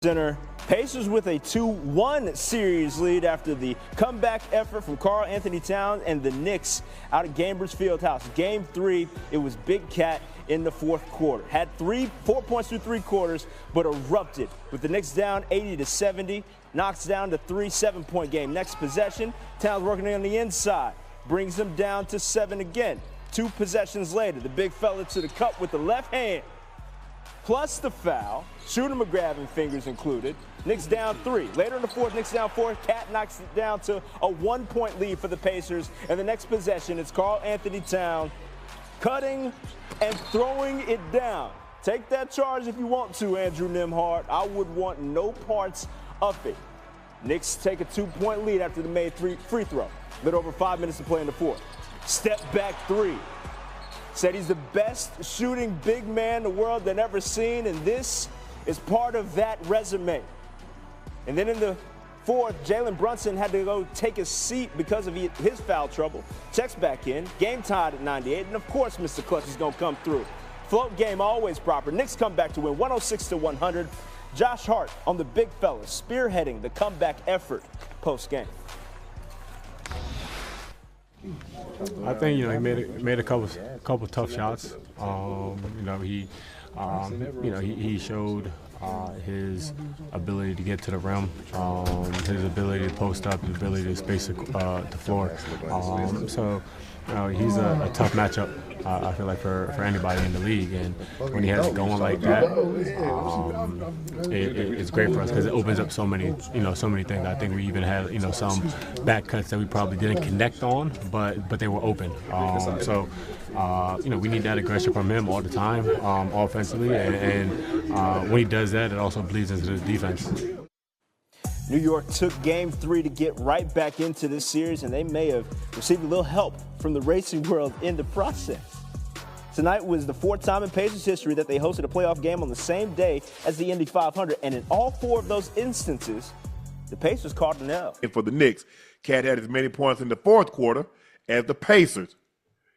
Center. Pacers with a 2-1 series lead after the comeback effort from Karl-Anthony Towns and the Knicks out at Gainbridge Fieldhouse. Game 3, it was Big Cat in the fourth quarter. Had 4 points through 3 quarters, but erupted with the Knicks down 80-70. Knocks down to 3 7-point game. Next possession, Towns working on the inside. Brings them down to 7 again. 2 possessions later, the big fella to the cup with the left hand. Plus the foul, Shooter McGravin fingers included. Knicks down 3. Later in the fourth, Knicks down 4. Cat knocks it down to a 1-point lead for the Pacers. And the next possession, it's Karl-Anthony Towns cutting and throwing it down. Take that charge if you want to, Andrew Nembhard. I would want no parts of it. Knicks take a 2-point lead after the made free throw. Little over 5 minutes to play in the fourth. Step back 3. Said he's the best shooting big man the world had ever seen, and this is part of that resume. And then in the fourth, Jalen Brunson had to go take a seat because of his foul trouble. Checks back in, game tied at 98, and of course Mr. Clutch is going to come through. Float game always proper. Knicks come back to win 106-100. Josh Hart on the big fella, spearheading the comeback effort post-game. I think he made a couple tough shots. He showed his ability to get to the rim, his ability to post up, his ability to space the floor. He's a tough matchup. I feel like for anybody in the league, and when he has it going like that, it's great for us because it opens up so many things. I think we even had some back cuts that we probably didn't connect on, but they were open. We need that aggression from him all the time, offensively, and when he does that, it also bleeds into the defense. New York took game 3 to get right back into this series, and they may have received a little help from the racing world in the process. Tonight was the 4th time in Pacers history that they hosted a playoff game on the same day as the Indy 500, and in all 4 of those instances, the Pacers caught an L. And for the Knicks, Cat had as many points in the fourth quarter as the Pacers.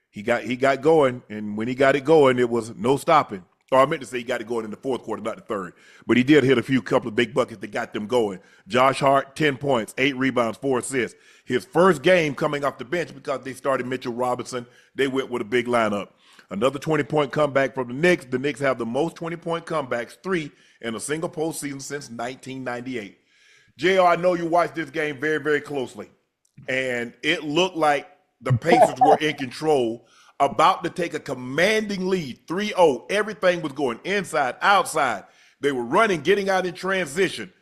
He got going, and when he got it going, it was no stopping. Or I meant to say he got it going in the fourth quarter, not the third. But he did hit a couple of big buckets that got them going. Josh Hart, 10 points, 8 rebounds, 4 assists. His first game coming off the bench because they started Mitchell Robinson. They went with a big lineup. Another 20-point comeback from the Knicks. The Knicks have the most 20-point comebacks, 3 in a single postseason since 1998. JR, I know you watched this game very, very closely. And it looked like the Pacers were in control, about to take a commanding lead, 3-0. Everything was going inside, outside. They were running, getting out in transition.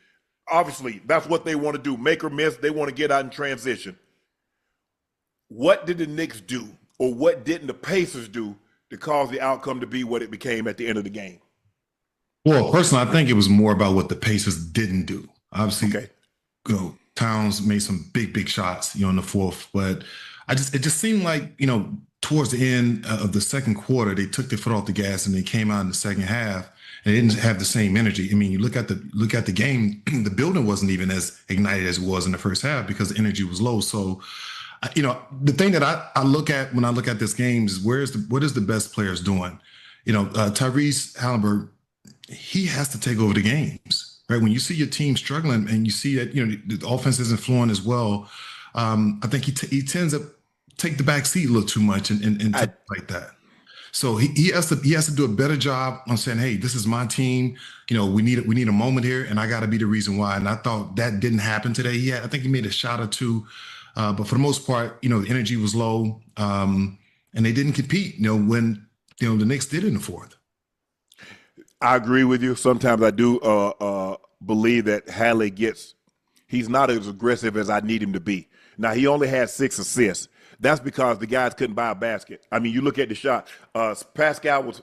Obviously, that's what they want to do, make or miss. They want to get out in transition. What did the Knicks do, or what didn't the Pacers do to cause the outcome to be what it became at the end of the game? Well, personally, I think it was more about what the Pacers didn't do. Obviously, Towns made some big shots, in the fourth, but it just seemed like, towards the end of the second quarter, they took their foot off the gas and they came out in the second half and they didn't have the same energy. I mean, you look at the game, the building wasn't even as ignited as it was in the first half because the energy was low. So, the thing that I look at when I look at this game is what is the best players doing? Tyrese Halliburton, he has to take over the games, right? When you see your team struggling and you see that, the offense isn't flowing as well, I think he tends to take the back seat a little too much and like that. So he has to do a better job on saying, hey, this is my team. We need a moment here, and I got to be the reason why. And I thought that didn't happen today. I think he made a shot or 2, but for the most part, the energy was low, and they didn't compete. When the Knicks did in the fourth. I agree with you. Sometimes I do believe that Halley he's not as aggressive as I need him to be. Now he only had 6 assists. That's because the guys couldn't buy a basket. I mean, you look at the shot. Pascal was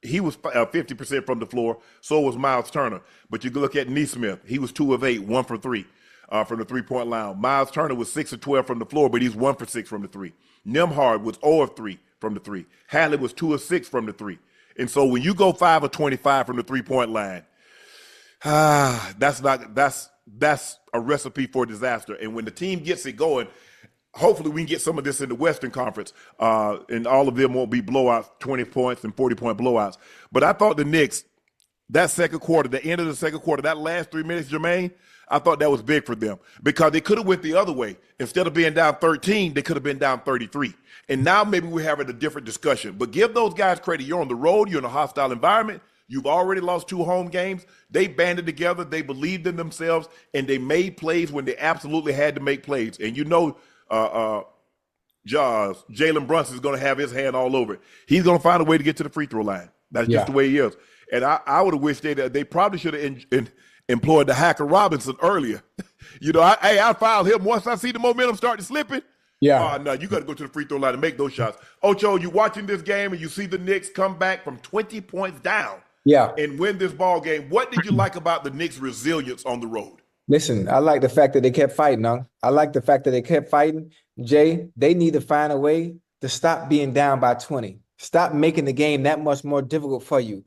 50% from the floor. So was Miles Turner. But you look at Nesmith. He was 2 of 8, 1 for 3 from the 3-point line. Miles Turner was 6 of 12 from the floor, but he's 1 for 6 from the 3. Nembhard was 0 of 3 from the 3. Hadley was 2 of 6 from the 3. And so when you go 5 of 25 from the 3-point line, that's a recipe for disaster. And when the team gets it going, hopefully we can get some of this in the Western Conference, and all of them won't be blowouts, 20 points and 40-point blowouts. But I thought the Knicks that second quarter, the end of the second quarter, that last 3 minutes, Jermaine, I thought that was big for them because they could have went the other way. Instead of being down 13, they could have been down 33. And now maybe we're having a different discussion. But give those guys credit. You're on the road. You're in a hostile environment. You've already lost 2 home games. They banded together. They believed in themselves, and they made plays when they absolutely had to make plays. And you know, Jalen Brunson is going to have his hand all over it. He's going to find a way to get to the free throw line. That's just the way he is. And I would have wished they probably should have employed the hacker Robinson earlier. You know, I fouled him once I see the momentum starting slipping. Yeah. No, you got to go to the free throw line and make those shots. Ocho, you watching this game and you see the Knicks come back from 20 points down. Yeah. And win this ball game. What did you like about the Knicks' resilience on the road? Listen, I like the fact that they kept fighting, huh? I like the fact that they kept fighting. Jay, they need to find a way to stop being down by 20. Stop making the game that much more difficult for you.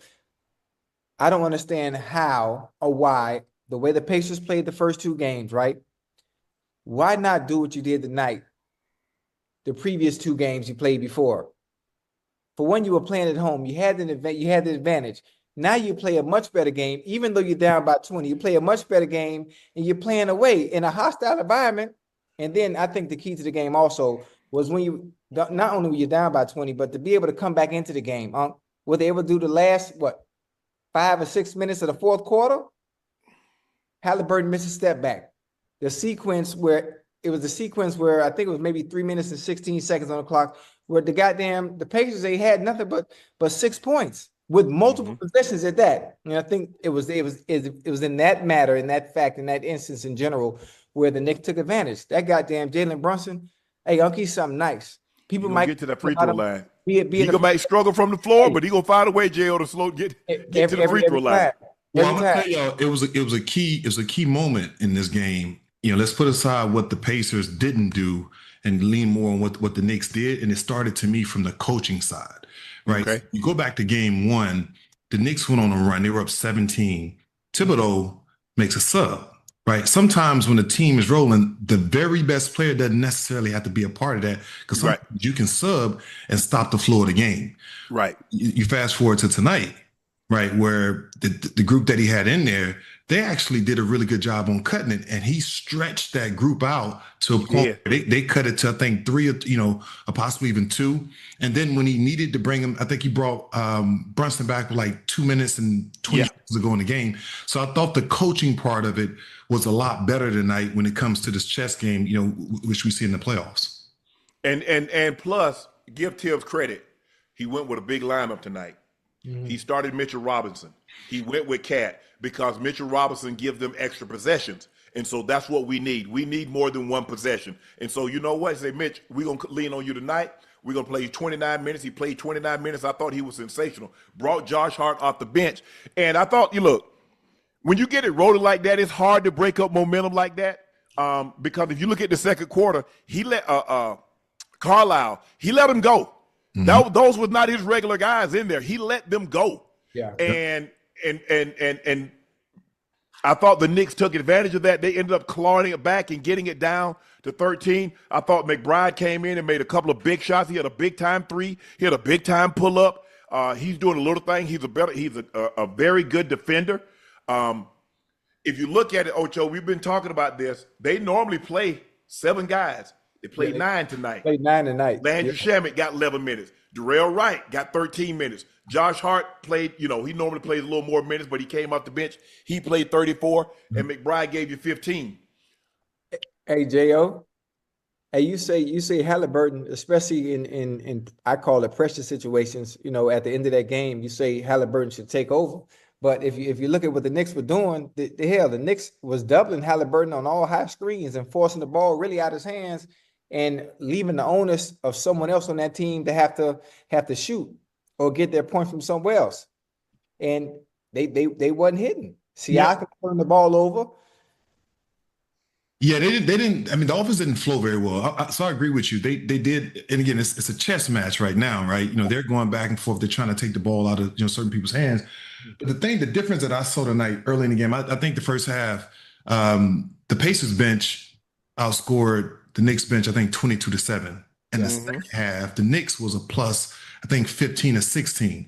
I don't understand how or why, the way the Pacers played the first 2 games, right? Why not do what you did tonight, the previous 2 games you played before? For when you were playing at home, you had the advantage. Now you play a much better game, even though you're down by 20. You play a much better game, and you're playing away in a hostile environment. And then I think the key to the game also was when you, not only were you down by 20, but to be able to come back into the game. Were they able to do the last, 5 or 6 minutes of the fourth quarter? Halliburton missed a step back. The sequence where I think it was maybe 3 minutes and 16 seconds on the clock, where the Pacers, they had nothing but 6 points with multiple possessions at that. And I think it was in that matter, in that fact, in that instance in general, where the Knicks took advantage. That goddamn Jalen Brunson, hey, I'll keep something nice. People might get to that free throw line. He might struggle from the floor, but he gonna find a way, J.O., to get to the free throw line. Well, I'm gonna tell y'all, it was a key moment in this game. You know, let's put aside what the Pacers didn't do and lean more on what the Knicks did, and it started to me from the coaching side, right? Okay. You go back to game 1, the Knicks went on a run. They were up 17. Thibodeau makes a sub. Right. Sometimes when the team is rolling, the very best player doesn't necessarily have to be a part of that because you can sub and stop the flow of the game. Right. You fast forward to tonight, right, where the group that he had in there, they actually did a really good job on cutting it, and he stretched that group out to a point where they cut it to, I think, 3 or possibly even 2. And then when he needed to bring him, I think he brought Brunson back with like 2 minutes and 20 seconds to go in the game. So I thought the coaching part of it was a lot better tonight when it comes to this chess game, which we see in the playoffs. And plus, give Tibbs credit. He went with a big lineup tonight. Mm-hmm. He started Mitchell Robinson. He went with Cat because Mitchell Robinson gives them extra possessions. And so that's what we need. We need more than one possession. And so you know what? Say, Mitch, we're going to lean on you tonight. We're going to play 29 minutes. He played 29 minutes. I thought he was sensational. Brought Josh Hart off the bench. And I thought, when you get it rolling like that, it's hard to break up momentum like that. Because if you look at the second quarter, he let Carlisle, he let him go. Mm-hmm. Those was not his regular guys in there. He let them go. Yeah. And I thought the Knicks took advantage of that. They ended up clawing it back and getting it down to 13. I thought McBride came in and made a couple of big shots. He had a big-time 3. He had a big-time pull-up. He's doing a little thing. He's a very good defender. If you look at it, Ocho, we've been talking about this. They normally play 7 guys. They played 9 tonight. Played 9 tonight. Landry Shamet got 11 minutes. Darrell Wright got 13 minutes. Josh Hart played, he normally plays a little more minutes, but he came off the bench. He played 34, and McBride gave you 15. Hey, J.O., hey, you say Halliburton, especially in I call it pressure situations, at the end of that game, you say Halliburton should take over. But if you look at what the Knicks were doing, the Knicks was doubling Halliburton on all high screens and forcing the ball really out of his hands and leaving the onus of someone else on that team to have to shoot or get their points from somewhere else. And they wasn't hitting. Siakam turned the ball over. Yeah, they didn't. I mean, the offense didn't flow very well. So I agree with you. They did. And again, it's a chess match right now, right? They're going back and forth. They're trying to take the ball out of certain people's hands. But the difference that I saw tonight early in the game, I think the first half, the Pacers bench outscored the Knicks bench, I think 22-7. And the second half, the Knicks was a plus, I think 15 or 16.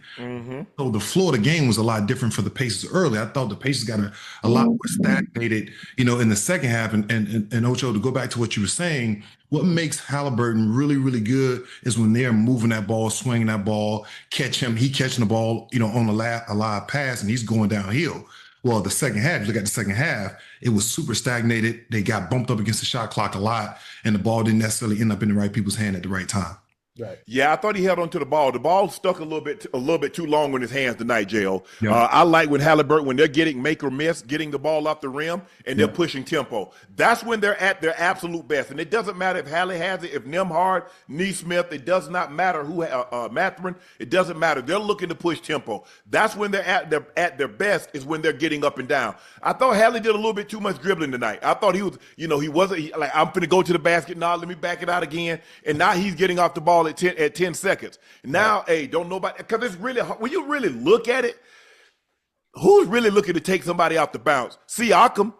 So the flow of the game was a lot different for the Pacers early. I thought the Pacers got a lot more stagnated, in the second half. And Ocho, to go back to what you were saying, what makes Halliburton really, really good is when they're moving that ball, swinging that ball, he catching the ball, on a live pass, and he's going downhill. Well, the second half, you look at the second half, it was super stagnated. They got bumped up against the shot clock a lot, and the ball didn't necessarily end up in the right people's hand at the right time. Right. Yeah, I thought he held on to the ball. The ball stuck a little bit too long in his hands tonight, J.O. Yep. I like when Halliburton, when they're getting make or miss, getting the ball off the rim, and they're pushing tempo. That's when they're at their absolute best. And it doesn't matter if Hallie has it, if Nembhard, Neesmith, it does not matter who, Mathurin, it doesn't matter. They're looking to push tempo. That's when they're at their best, is when they're getting up and down. I thought Hallie did a little bit too much dribbling tonight. I thought he was, he wasn't like, I'm going to go to the basket now, let me back it out again. And now he's getting off the ball at 10 seconds. Now, hey, don't nobody, because it's really, when you really look at it, who's really looking to take somebody off the bounce? Siakam.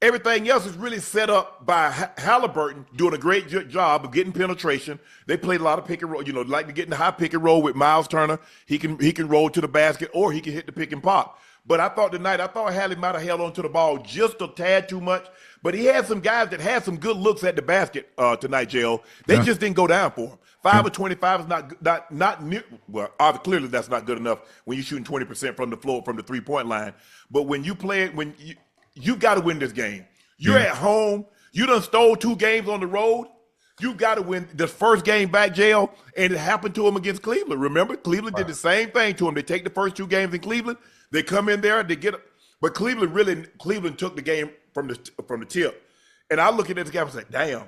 Everything else is really set up by Halliburton doing a great job of getting penetration. They played a lot of pick and roll, like to get in the high pick and roll with Miles Turner. He can roll to the basket, or he can hit the pick and pop. But I thought Hallie might have held on to the ball just a tad too much. But he had some guys that had some good looks at the basket tonight, J.O. They just didn't go down for him. 5 of 25 is not near. Well, clearly that's not good enough when you're shooting 20% from the floor, from the 3-point line. But when you play it, you got to win this game. You're at home. You done stole 2 games on the road. You got to win the first game back, J.O. And it happened to him against Cleveland. Remember, Cleveland did the same thing to him. They take the first 2 games in Cleveland. They come in there, they get. But Cleveland took the game from the tip. And I look at this guy and say, damn,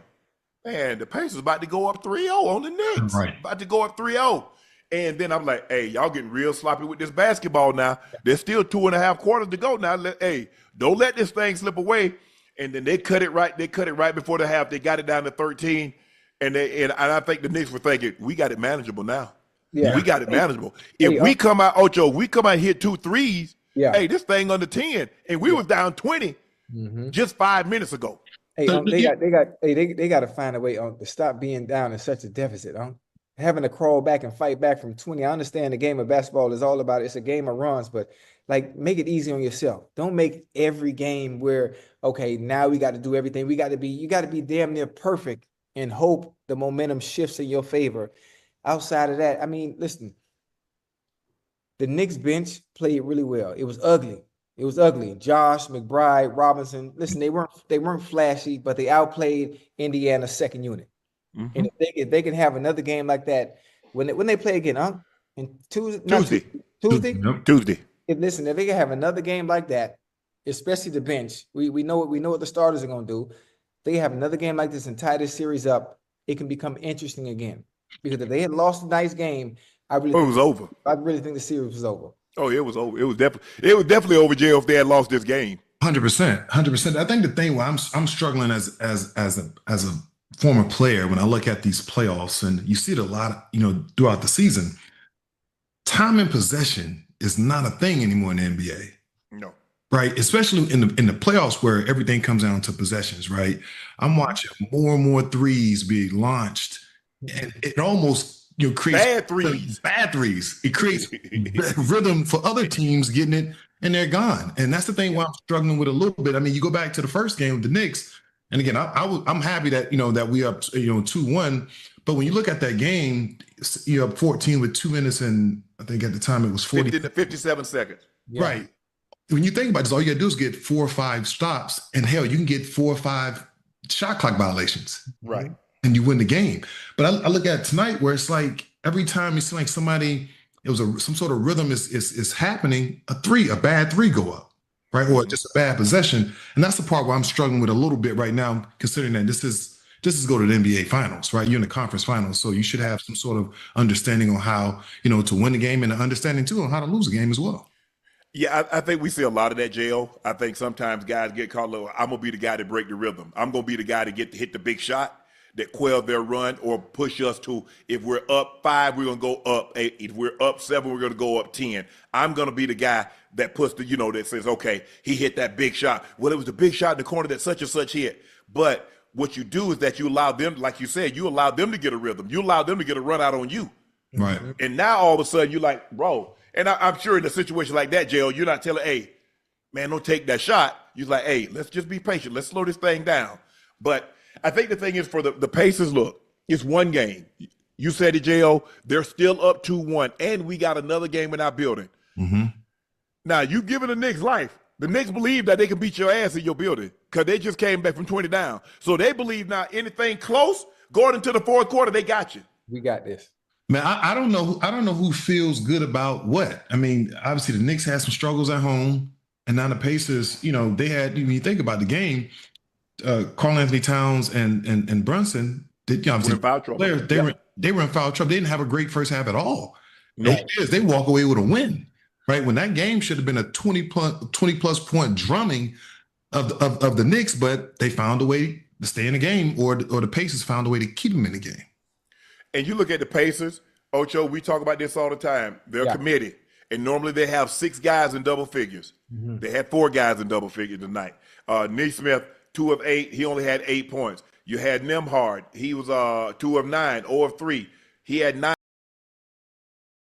man, the Pacers about to go up 3-0 on the Knicks. Right. About to go up 3-0. And then I'm like, hey, y'all getting real sloppy with this basketball now. There's still 2.5 quarters to go now. Hey, don't let this thing slip away. And then they cut it right. They cut it right before the half. They got it down to 13. And I think the Knicks were thinking, we got it manageable now. Yeah. We got it manageable. If we come out, Ocho, we come out and hit 2 threes, hey, this thing under 10. And we was down 20 just 5 minutes ago. Hey, they got to find a way to stop being down in such a deficit. Having to crawl back and fight back from 20. I understand the game of basketball is all about it's a game of runs, but make it easy on yourself. Don't make every game where, okay, now we got to do everything. You got to be damn near perfect and hope the momentum shifts in your favor. Outside of that, I mean, listen, the Knicks bench played really well. It was ugly. Josh, McBride, Robinson. Listen, they weren't flashy, but they outplayed Indiana's second unit. And if they can have another game like that, when they play again, Tuesday. If they can have another game like that, especially the bench, we know what the starters are gonna do. They have another game like this and tie this series up, it can become interesting again. Because if they had lost a nice game, it was over. I really think the series was over. Oh, it was over. It was definitely over, Jay, if they had lost this game. 100%. I think the thing where I'm struggling as a former player, when I look at these playoffs, and you see it a lot, throughout the season, time and possession is not a thing anymore in the NBA. No. Right, especially in the playoffs where everything comes down to possessions. Right, I'm watching more and more threes be launched, and it almost creates bad threes. It creates rhythm for other teams getting it, and they're gone. And that's the thing where I'm struggling with a little bit. I mean, you go back to the first game with the Knicks, and again, I'm happy that that we up 2-1. But when you look at that game, you're up 14 with 2 minutes, and I think at the time it was 57 seconds. Yeah. Right. When you think about this, all you got to do is get 4 or 5 stops, and hell, you can get 4 or 5 shot clock violations. Right. And you win the game. But I look at tonight where it's like every time it seems like somebody, some sort of rhythm is happening, a bad three go up, right? Or just a bad possession. And that's the part where I'm struggling with a little bit right now, considering that this is go to the NBA finals, right? You're in the conference finals. So you should have some sort of understanding on how, to win the game, and an understanding too on how to lose a game as well. Yeah, I think we see a lot of that, J.O. I think sometimes guys get caught low. I'm going to be the guy to break the rhythm. I'm going to be the guy to hit the big shot that quell their run or push us to, if we're up 5, we're going to go up 8. If we're up 7, we're going to go up 10. I'm going to be the guy that puts that says, okay, he hit that big shot. Well, it was the big shot in the corner that such and such hit. But what you do is that you allow them, like you said, you allow them to get a rhythm. You allow them to get a run out on you. Right. And now all of a sudden you're like, bro, and I'm sure in a situation like that, JL, you're not telling, hey, man, don't take that shot. You're like, hey, let's just be patient. Let's slow this thing down. But I think the thing is for the Pacers, look, it's one game. You said it, JL, they're still up 2-1, and we got another game in our building. Mm-hmm. Now, you've given the Knicks life. The Knicks believe that they can beat your ass in your building because they just came back from 20 down. So they believe now anything close, going into the fourth quarter, they got you. We got this. Man, I don't know. I don't know who feels good about what. I mean, obviously the Knicks had some struggles at home, and now the Pacers, they had. When you think about the game, Karl-Anthony Towns and Brunson, obviously foul trouble. Players, they were in foul trouble. They didn't have a great first half at all. Nope. They walk away with a win, right? When that game should have been a 20+ point drumming of the Knicks, but they found a way to stay in the game, or the Pacers found a way to keep them in the game. And you look at the Pacers, Ocho, we talk about this all the time. They're committed. And normally they have 6 guys in double figures. Mm-hmm. They had 4 guys in double figures tonight. Neesmith, 2 of 8. He only had 8 points. You had Nembhard. He was 2 of 9, 0 of 3. He had 9